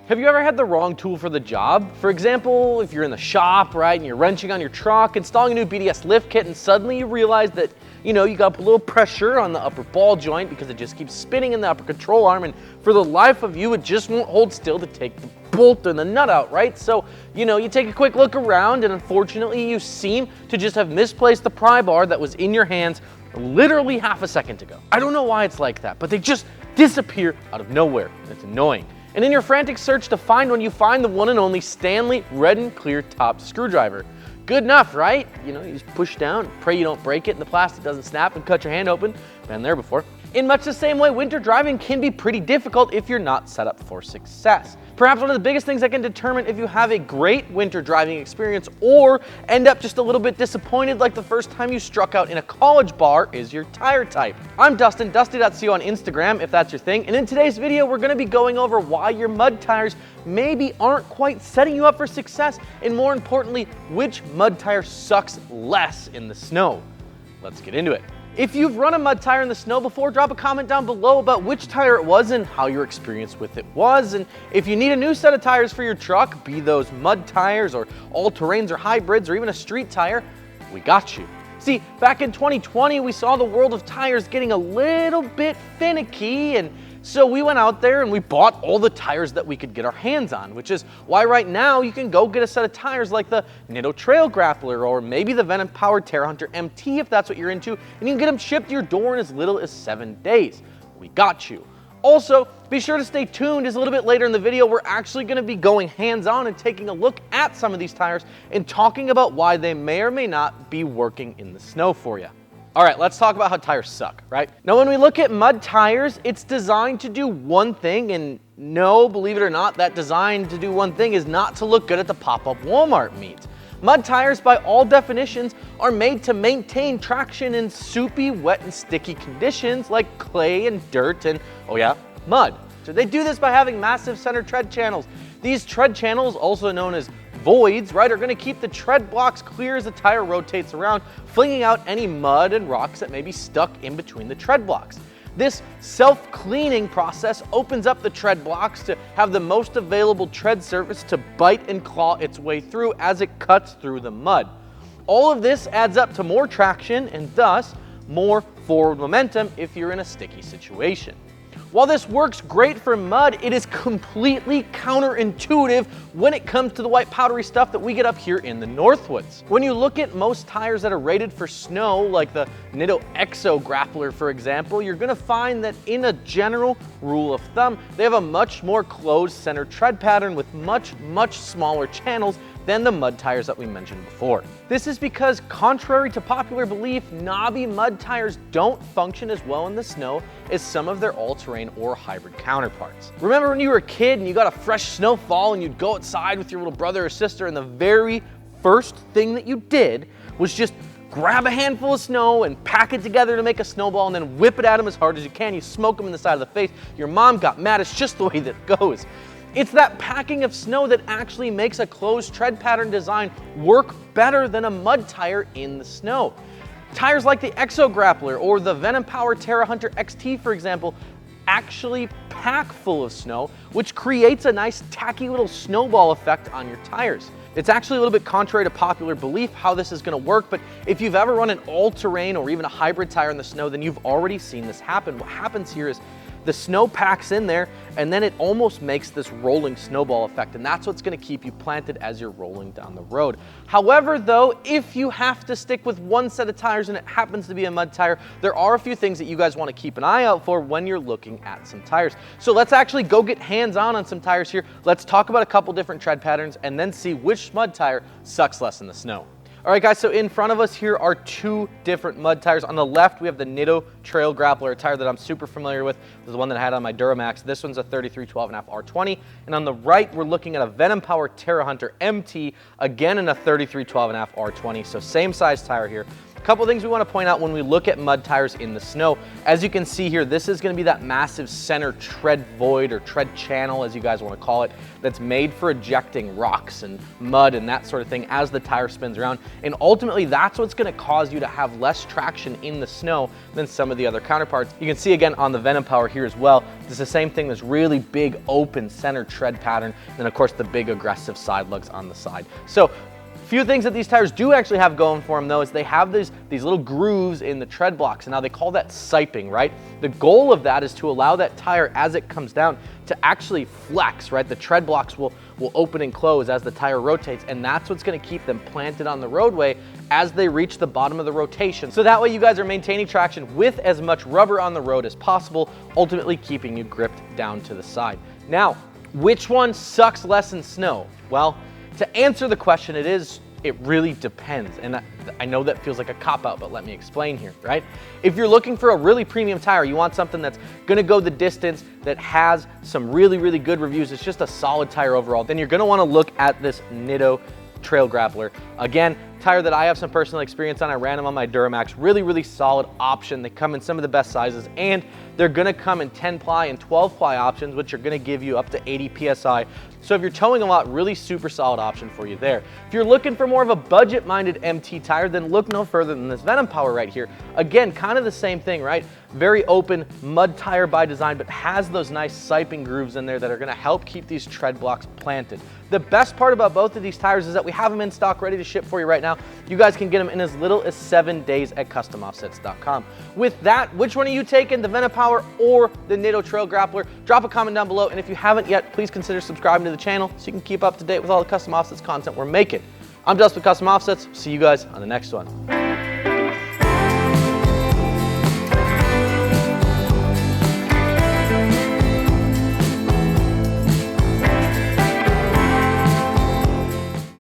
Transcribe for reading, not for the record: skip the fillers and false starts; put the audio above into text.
Have you ever had the wrong tool for the job? For example, if you're in the shop, right, and you're wrenching on your truck, installing a new BDS lift kit, and suddenly you realize that, you got to put a little pressure on the upper ball joint because it just keeps spinning in the upper control arm, and for the life of you, it just won't hold still to take the bolt and the nut out, right? So, you take a quick look around, and unfortunately, you seem to just have misplaced the pry bar that was in your hands literally half a second ago. I don't know why it's like that, but they just disappear out of nowhere, and it's annoying. And in your frantic search to find one, you find the one and only Stanley red and clear top screwdriver. Good enough, right? You just push down, pray you don't break it, and the plastic doesn't snap and cut your hand open. Been there before. In much the same way, winter driving can be pretty difficult if you're not set up for success. Perhaps one of the biggest things that can determine if you have a great winter driving experience or end up just a little bit disappointed like the first time you struck out in a college bar is your tire type. I'm Dustin, Dusty.co on Instagram if that's your thing, and in today's video we're going to be going over why your mud tires maybe aren't quite setting you up for success, and more importantly, which mud tire sucks less in the snow. Let's get into it. If you've run a mud tire in the snow before, drop a comment down below about which tire it was and how your experience with it was. And if you need a new set of tires for your truck, be those mud tires or all-terrains or hybrids or even a street tire, we got you. See, back in 2020, we saw the world of tires getting a little bit finicky, and so we went out there and we bought all the tires that we could get our hands on, which is why right now you can go get a set of tires like the Nitto Trail Grappler or maybe the Venom powered Terra MT if that's what you're into, and you can get them shipped to your door in as little as 7 days. We got you. Also, be sure to stay tuned as a little bit later in the video we're actually going to be going hands-on and taking a look at some of these tires and talking about why they may or may not be working in the snow for you. All right, let's talk about how tires suck, right? Now, when we look at mud tires, it's designed to do one thing, and no, believe it or not, that design to do one thing is not to look good at the pop-up Walmart meet. Mud tires, by all definitions, are made to maintain traction in soupy, wet, and sticky conditions like clay and dirt and, oh yeah, mud. So they do this by having massive center tread channels. These tread channels, also known as voids, right, are going to keep the tread blocks clear as the tire rotates around, flinging out any mud and rocks that may be stuck in between the tread blocks. This self-cleaning process opens up the tread blocks to have the most available tread surface to bite and claw its way through as it cuts through the mud. All of this adds up to more traction and thus more forward momentum if you're in a sticky situation. While this works great for mud, it is completely counterintuitive when it comes to the white powdery stuff that we get up here in the Northwoods. When you look at most tires that are rated for snow, like the Nitto Exo Grappler for example, you're going to find that in a general rule of thumb, they have a much more closed center tread pattern with much smaller channels than the mud tires that we mentioned before. This is because, contrary to popular belief, knobby mud tires don't function as well in the snow as some of their all-terrain or hybrid counterparts. Remember when you were a kid and you got a fresh snowfall and you'd go outside with your little brother or sister and the very first thing that you did was just grab a handful of snow and pack it together to make a snowball and then whip it at them as hard as you can. You smoke them in the side of the face. Your mom got mad. It's just the way that it goes. It's that packing of snow that actually makes a closed tread pattern design work better than a mud tire in the snow. Tires like the Exo Grappler or the Venom powered Terra XT, for example, actually pack full of snow, which creates a nice tacky little snowball effect on your tires. It's actually a little bit contrary to popular belief how this is going to work, but if you've ever run an all-terrain or even a hybrid tire in the snow, then you've already seen this happen. What happens here is the snow packs in there and then it almost makes this rolling snowball effect, and that's what's going to keep you planted as you're rolling down the road. However though, if you have to stick with one set of tires and it happens to be a mud tire, there are a few things that you guys want to keep an eye out for when you're looking at some tires. So let's actually go get hands-on some tires here. Let's talk about a couple different tread patterns and then see which mud tire sucks less in the snow. All right guys, so in front of us here are two different mud tires. On the left, we have the Nitto Trail Grappler, a tire that I'm super familiar with. This is the one that I had on my Duramax. This one's a 3312.5 R20. And on the right, we're looking at a Venom powered Terra MT, again in a 3312.5 R20. So same size tire here. A couple things we want to point out when we look at mud tires in the snow. As you can see here, this is going to be that massive center tread void or tread channel, as you guys want to call it, that's made for ejecting rocks and mud and that sort of thing as the tire spins around. And ultimately, that's what's going to cause you to have less traction in the snow than some of the other counterparts. You can see again on the Venom Power here as well, it's the same thing, this really big open center tread pattern, and then of course the big aggressive side lugs on the side. So few things that these tires do actually have going for them though is they have these little grooves in the tread blocks, and now they call that siping, right? The goal of that is to allow that tire as it comes down to actually flex, right? The tread blocks will open and close as the tire rotates, and that's what's going to keep them planted on the roadway as they reach the bottom of the rotation. So that way you guys are maintaining traction with as much rubber on the road as possible, ultimately keeping you gripped down to the side. Now, which one sucks less in snow? Well, to answer the question, it really depends. And I know that feels like a cop-out, but let me explain here, right? If you're looking for a really premium tire, you want something that's gonna go the distance, that has some really, really good reviews, it's just a solid tire overall, then you're gonna wanna look at this Nitto Trail Grappler. Again, tire that I have some personal experience on. I ran them on my Duramax. Really, really solid option. They come in some of the best sizes, and they're gonna come in 10 ply and 12 ply options, which are gonna give you up to 80 PSI. So if you're towing a lot, really super solid option for you there. If you're looking for more of a budget-minded MT tire, then look no further than this Venom Power right here. Again, kind of the same thing, right? Very open mud tire by design, but has those nice siping grooves in there that are gonna help keep these tread blocks planted. The best part about both of these tires is that we have them in stock ready to ship for you right now. You guys can get them in as little as 7 days at customoffsets.com. With that, which one are you taking, the Venom Power or the Nitto Trail Grappler? Drop a comment down below, and if you haven't yet, please consider subscribing to the channel so you can keep up to date with all the Custom Offsets content we're making. I'm Dustin with Custom Offsets. See you guys on the next one.